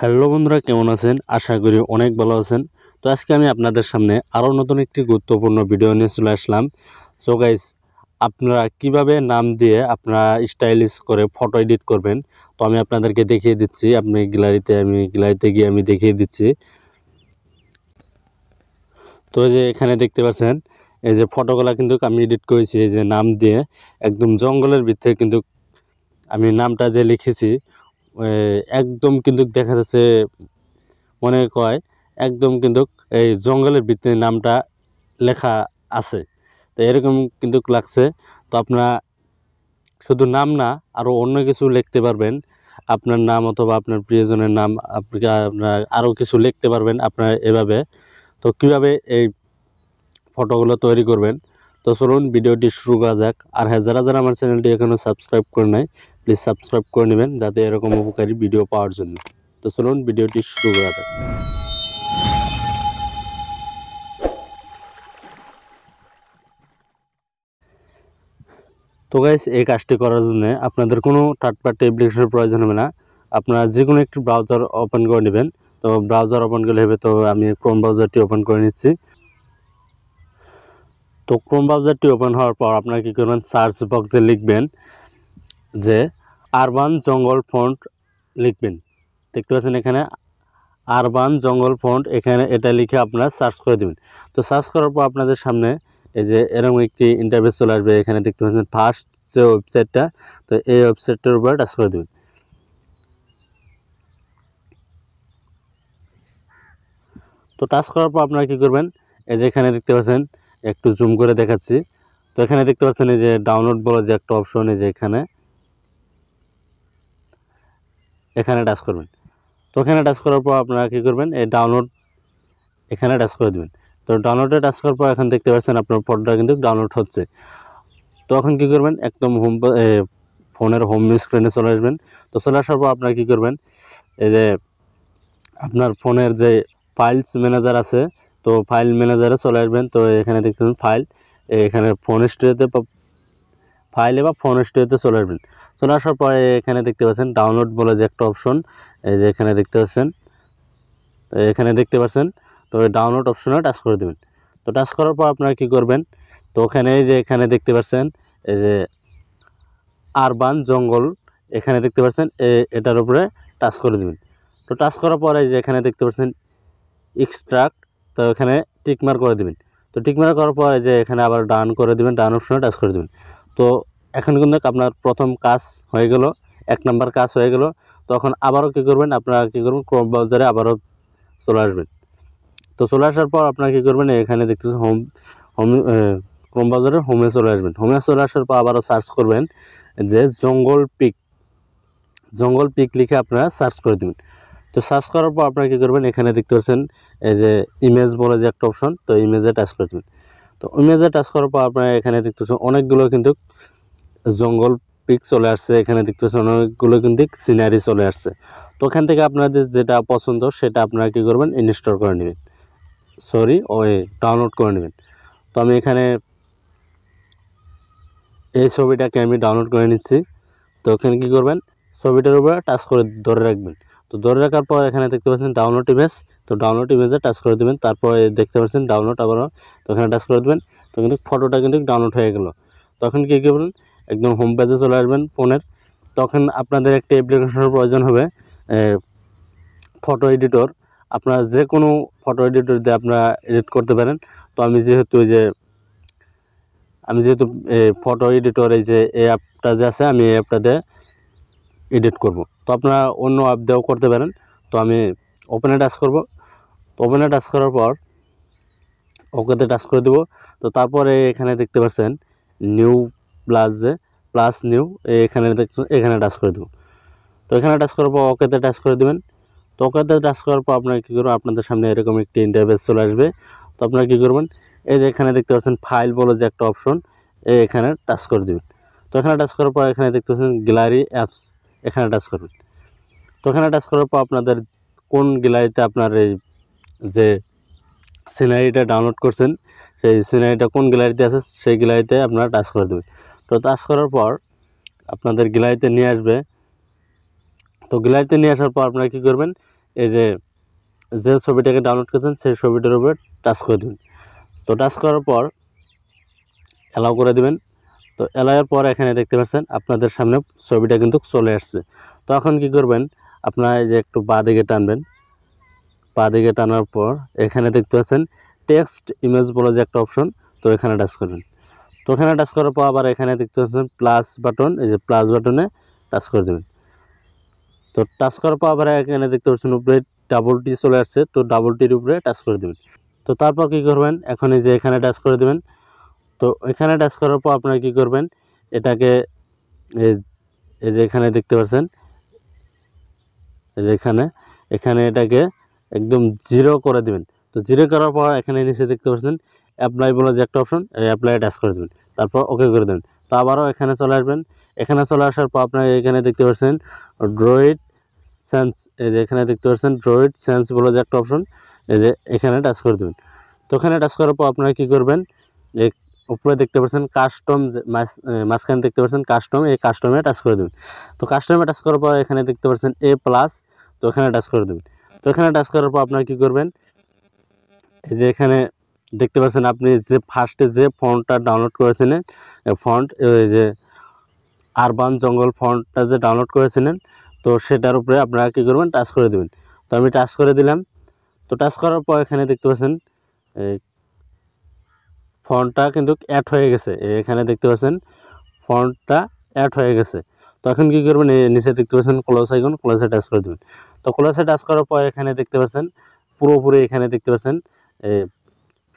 Hello বন্ধুরা, কেমন আছেন? আশা করি অনেক ভালো আছেন। তো আজকে আমি আপনাদের সামনে আরও নতুন একটি গুরুত্বপূর্ণ ভিডিও নিয়ে চলে আসলাম। সো গাইস, আপনারা কিভাবে নাম দিয়ে আপনারা স্টাইলিশ করে ফটো এডিট করবেন, তো আমি আপনাদেরকে দেখিয়ে দিচ্ছি। আমি গ্যালারিতে গিয়ে আমি দেখিয়ে দিচ্ছি। তো এই যে এখানে দেখতে পাচ্ছেন, এই যে ফটোগুলা কিন্তু আমি এডিট করেছি এই যে নাম দিয়ে, একদম জঙ্গলের ভিতরে কিন্তু আমি নামটা যে লিখেছি একদম কিন্তু দেখা যাচ্ছে মনে কয় একদম কিন্তু এই জঙ্গলের ভিতরে নামটা লেখা আছে। তো এরকম কিন্তু লাগছে। তো আপনারা শুধু নাম না, আরও অন্য কিছু লিখতে পারবেন। আপনার নাম অথবা আপনার প্রিয়জনের নাম আপনারা আরও কিছু লিখতে পারবেন আপনার এভাবে। তো কীভাবে এই ফটোগুলো তৈরি করবেন, তো চলুন ভিডিওটি শুরু করা যাক। আর হ্যাঁ, যারা যারা আমার চ্যানেলটি এখনও সাবস্ক্রাইব করে নাই, প্লিজ সাবস্ক্রাইব করে নেবেন যাতে এরকম উপকারী ভিডিও পাওয়ার জন্য। তো চলুন ভিডিওটি শুরু করা যাক। তো গাইস, এই কাজটি করার জন্য আপনাদের কোনো থার্ড পার্টি অ্যাপ্লিকেশনের প্রয়োজন হবে না। আপনারা যে কোনো একটি ব্রাউজার ওপেন করে নেবেন। তো ব্রাউজার ওপেন করলে হবে, তো আমি ক্রোম ব্রাউজারটি ওপেন করে নিচ্ছি। তো ক্রোম ব্রাউজারটি ওপেন হওয়ার পর আপনারা কী করবেন, সার্চ বক্সে লিখবেন যে আরবান জঙ্গল ফন্ট লিখবেন। দেখতে পাচ্ছেন এখানে আরবান জঙ্গল ফন্ট, এখানে এটা লিখে আপনারা সার্চ করে দেবেন। তো সার্চ করার পর আপনাদের সামনে এই যে এরকম একটি ইন্টারফেস চলে আসবে। এখানে দেখতে পাচ্ছেন ফার্স্ট যে ওয়েবসাইটটা, তো এই ওয়েবসাইটটার উপর টাচ করে দেবেন। তো টাচ করার পর আপনারা কী করবেন, এই যে এখানে দেখতে পাচ্ছেন, একটু জুম করে দেখাচ্ছি। তো এখানে দেখতে পাচ্ছেন এই যে ডাউনলোড বলে যে একটা অপশন, এই যে এখানে টাচ করবেন। তো এখানে টাচ করার পর আপনারা কী করবেন, এই ডাউনলোড এখানে টাচ করে দেবেন। তো ডাউনলোডে টাচ করার পর এখন দেখতে পাচ্ছেন আপনার ফটোটা কিন্তু ডাউনলোড হচ্ছে। তো এখন কী করবেন, একদম ফোনের হোম স্ক্রিনে চলে আসবেন। তো চলে আসার পর আপনারা কী করবেন, এই যে আপনার ফোনের যে ফাইলস ম্যানেজার আছে, তো ফাইল ম্যানেজারে চলে আসবেন। তো এখানে দেখতে পাবেন ফাইল, এখানে ফোন স্টোরেতে ফাইলে বা ফোন স্টোরেতে চলে আসবেন। চলে আসার পরে এখানে দেখতে পাচ্ছেন ডাউনলোড বলে যে একটা অপশন, এই যে এখানে দেখতে পাচ্ছেন, তো এই ডাউনলোড অপশনে টাচ করে দেবেন। তো টাচ করার পর আপনারা কী করবেন, তো ওখানে এই যে এখানে দেখতে পাচ্ছেন এই যে আরবান জঙ্গল, এখানে দেখতে পাচ্ছেন এটার উপরে টাচ করে দেবেন। তো টাচ করার পরে যে এখানে দেখতে পাচ্ছেন এক্সট্রাক্ট, তো এখানে টিকমার্ক করে দেবেন। তো টিকমার্ক করার পরে যে এখানে আবার ডান করে দেবেন, ডান অপশনে টাচ করে দেবেন। তো এখন কিন্তু আপনার প্রথম কাজ হয়ে গেল, 1 নাম্বার কাজ হয়ে গেল। তখন আবারও কী করবেন, আপনারা কী করবেন, ক্রোম ব্রাউজারে আবারও চলে আসবেন। তো চলে আসার পর আপনারা কী করবেন, এখানে দেখতেছেন ক্রোম ব্রাউজারের হোমে চলে আসবেন। হোমে চলে আসার পর আবারও সার্চ করবেন যে জঙ্গল পিক লিখে আপনারা সার্চ করে দেবেন। তো সার্চ করার পর আপনারা কী করবেন, এখানে দেখতে পাচ্ছেন এই যে ইমেজ বলে যে একটা অপশন, তো ইমেজে টাচ করে দেবেন। তো ইমেজে টাচ করার পর আপনারা এখানে দেখতে পাচ্ছেন অনেকগুলো কিন্তু জঙ্গল পিক চলে আসছে। এখানে দেখতে পাচ্ছেন অনেকগুলো কিন্তু সিনারি চলে আসছে। তো ওখান থেকে আপনাদের যেটা পছন্দ সেটা আপনারা কী করবেন, ইনস্টল করে নেবেন, ডাউনলোড করে নেবেন। তো আমি এখানে এই ছবিটাকে আমি ডাউনলোড করে নিচ্ছি। তো ওখানে কী করবেন, ছবিটার উপরে টাচ করে ধরে রাখবেন। তো ধরে রাখার পর এখানে দেখতে পাচ্ছেন ডাউনলোড ইমেজ, তো ডাউনলোড ইমেজে টাচ করে দেবেন। তারপরে দেখতে পাচ্ছেন ডাউনলোড আবারও, তো এখানে টাচ করে দেবেন। তো কিন্তু ফটোটা কিন্তু ডাউনলোড হয়ে গেল। তখন কী করবেন, একদম হোম পেজে চলে আসবেন ফোনের। তখন আপনাদের একটা অ্যাপ্লিকেশনের প্রয়োজন হবে, ফটো এডিটর। আপনারা যে কোনো ফটো এডিটর দিয়ে আপনারা এডিট করতে পারেন। তো আমি যেহেতু ফটো এডিটর, এই যে এই অ্যাপটা যে আছে, আমি এই অ্যাপটা দিয়ে এডিট করব। তো আপনারা অন্য অ্যাপ দিয়েও করতে পারেন। তো আমি ওপেনে টাচ করব। তো ওপেনে টাচ করার পর ওকেতে টাচ করে দেব। তো তারপরে এখানে দেখতে পাচ্ছেন নিউ প্লাস নিউ, এখানে টাচ করে দেব। তো এখানে টাচ করার পর ওকেতে টাচ করে দেবেন। তো ওকেতে টাচ করার পর আপনারা কী করবেন, আপনাদের সামনে এরকম একটি ইন্টারফেস চলে আসবে। তো আপনারা কী করবেন, এই যে এখানে দেখতে পাচ্ছেন ফাইল বলে যে একটা অপশন, এখানে টাচ করে দেবেন। তো এখানে টাচ করার পর এখানে দেখতে পাচ্ছেন গ্যালারি অ্যাপস, এখানে টাচ করবেন। তো এখানে টাচ করার পর আপনাদের কোন গ্যালারিতে আপনার এই যে সিনারিটা ডাউনলোড করছেন, সেই সিনারিটা কোন গ্যালারিতে আছে সেই গ্যালারিতে আপনারা টাচ করে দেবেন। তো টাচ করার পর আপনাদের গ্যালারিতে নিয়ে আসবে। তো গ্যালারিতে নিয়ে আসার পর আপনারা কী করবেন, এই যে ছবিটাকে ডাউনলোড করেছেন সেই ছবিটার উপরে টাচ করে দেবেন। তো টাচ করার পর অ্যালাউ করে দেবেন। তো অ্যালাউয়ের পর এখানে দেখতে পাচ্ছেন আপনাদের সামনে ছবিটা কিন্তু চলে আসছে। তো এখন কী করবেন, আপনারা এই যে একটু বাঁ দিকে টানবেন, বাঁ দিকে টানার পর এখানে দেখতে পাচ্ছেন টেক্সট ইমেজ বলে যে একটা অপশন, তো এখানে টাচ করবেন। তো এখানে টাচ করার পর আবার এখানে দেখতে পাচ্ছেন প্লাস বাটন, এই যে প্লাস বাটনে টাচ করে দেবেন। তো টাচ করার পর আবার এখানে দেখতে পাচ্ছেন উপরে ডাবল টি চলে আসছে, তো ডাবল টির উপরে টাচ করে দেবেন। তো তারপর কী করবেন, এখন এই যে এখানে টাচ করে দেবেন। তো এখানে টাচ করার পর আপনারা কী করবেন, এটাকে এই যে এখানে দেখতে পাচ্ছেন, এই যে এখানে এটাকে একদম 0 করে দেবেন। তো 0 করার পর এখানে নিচে দেখতে পাচ্ছেন অ্যাপ্লাই বলে যে একটা অপশন, এই অ্যাপ্লাই টাচ করে দেবেন, তারপর ওকে করে দেবেন। তো আবারও এখানে চলে আসবেন। এখানে চলে আসার পর আপনারা এখানে দেখতে পাচ্ছেন ড্রয়েড সেন্স, এই যে এখানে দেখতে পাচ্ছেন ড্রয়েড সেন্স বলে যে একটা অপশন, এই যে এখানে টাচ করে দেবেন। তো এখানে টাচ করার পর আপনারা কী করবেন, এই উপরে দেখতে পাচ্ছেন কাস্টম, মাঝখানে দেখতে পাচ্ছেন কাস্টম, এই কাস্টমে টাচ করে দেবেন। তো কাস্টমে টাচ করার পর এখানে দেখতে পাচ্ছেন A+, তো এখানে টাচ করে দেবেন। তো এখানে টাচ করার পর আপনারা কী করবেন, এই যে এখানে দেখতে পাচ্ছেন আপনি যে ফার্স্টে যে ফন্টটা ডাউনলোড করেছিলেন, ফন্ট এই যে আরবান জঙ্গল ফন্টটা যে ডাউনলোড করেছিলেন, তো সেটার উপরে আপনারা কী করবেন, টাচ করে দেবেন। তো আমি টাচ করে দিলাম। তো টাচ করার পর এখানে দেখতে পাচ্ছেন এই ফন্টটা কিন্তু অ্যাড হয়ে গেছে, এখানে দেখতে পাচ্ছেন ফন্টটা অ্যাড হয়ে গেছে। তো এখন কী করবেন, এই নিচে দেখতে পাচ্ছেন ক্লোজ আইকন, ক্লোজে টাচ করে দেবেন। তো ক্লোজে টাচ করার পর এখানে দেখতে পাচ্ছেন পুরোপুরি এখানে দেখতে পাচ্ছেন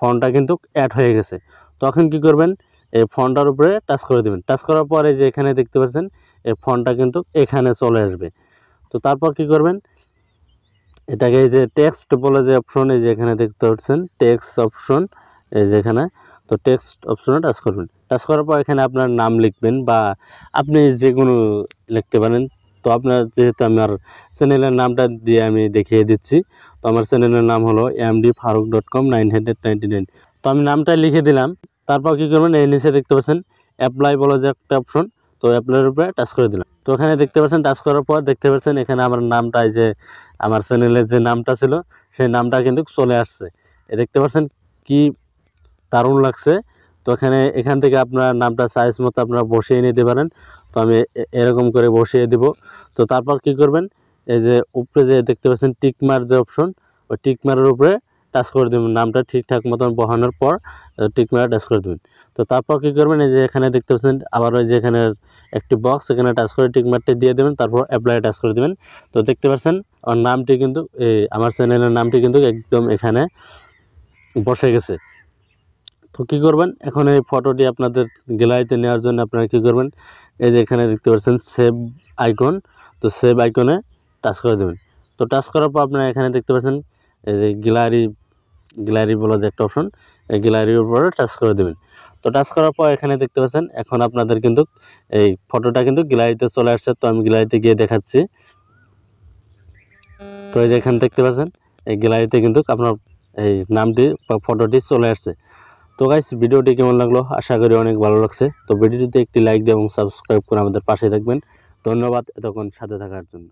ফন্টটা কিন্তু অ্যাড হয়ে গেছে। তখন কী করবেন, এই ফন্টটার উপরে টাচ করে দেবেন। টাচ করার পরে যে এখানে দেখতে পাচ্ছেন এই ফন্টটা কিন্তু এখানে চলে আসবে। তো তারপর কী করবেন, এটাকে এই যে টেক্সট বলে যে অপশন, এই যে এখানে দেখতে পাচ্ছেন টেক্সট অপশন, এই যে এখানে, তো টেক্সট অপশনে টাচ করবেন। টাচ করার পর এখানে আপনার নাম লিখবেন বা আপনি যে কোনো লিখতে পারেন। তো আপনার যেহেতু আমার চ্যানেলের নামটা দিয়ে আমি দেখিয়ে দিচ্ছি, তো আমার চ্যানেলের নাম হলো mdfaruk.com999। তো আমি নামটা লিখে দিলাম। তারপর কী করবেন, এই নিচে দেখতে পাচ্ছেন অ্যাপ্লাই বলে যে একটা অপশন, তো অ্যাপ্লাইয়ের উপরে টাচ করে দিলাম। তো এখানে দেখতে পাচ্ছেন টাচ করার পর দেখতে পাচ্ছেন এখানে আমার নামটা, এই যে আমার চ্যানেলের যে নামটা ছিল সেই নামটা কিন্তু চলে আসছে। দেখতে পাচ্ছেন কি দারুণ লাগছে। তো এখান থেকে আপনার নামটা সাইজ মতো আপনারা বসিয়ে নিতে পারেন। তো আমি এরকম করে বসিয়ে দিব। তো তারপর কি করবেন, এই যে উপরে যে দেখতে পাচ্ছেন টিকমার যে অপশন, ওই টিকমারের উপরে টাচ করে দেবেন। নামটা ঠিকঠাক মতন বসানোর পর টিকমারে টাচ করে দেবেন। তো তারপর কী করবেন, এই যে এখানে দেখতে পাচ্ছেন আবার ওই যে এখানে একটি বক্স, এখানে টাচ করে টিকমারটি দিয়ে দেবেন, তারপর অ্যাপ্লাই টাচ করে দেবেন। তো দেখতে পাচ্ছেন আমার নামটি কিন্তু আমার চ্যানেলের নামটি কিন্তু একদম এখানে বসে গেছে। তো কী করবেন, এখন এই ফটোটি আপনাদের গ্যালারিতে নেওয়ার জন্য আপনারা কী করবেন, এই যে এখানে দেখতে পাচ্ছেন সেভ আইকন, তো সেভ আইকনে টাচ করে দেবেন। তো টাচ করার পর আপনারা এখানে দেখতে পাচ্ছেন এই যে গ্যালারি বলে যে একটা অপশন, এই গ্যালারির উপরে টাচ করে দেবেন। তো টাচ করার পর এখানে দেখতে পাচ্ছেন এখন আপনাদের কিন্তু এই ফটোটা কিন্তু গ্যালারিতে চলে আসছে। তো আমি গ্যালারিতে গিয়ে দেখাচ্ছি। তো এই যে এখানে দেখতে পাচ্ছেন এই গ্যালারিতে কিন্তু আপনার এই নামটি বা ফটোটি চলে আসছে। তো গাইস, ভিডিওটি কেমন লাগলো, আশা করি অনেক ভালো লাগছে। তো ভিডিওটিতে একটি লাইক দিয়ে এবং সাবস্ক্রাইব করে আমাদের পাশে থাকবেন। ধন্যবাদ এতক্ষণ সাথে থাকার জন্য।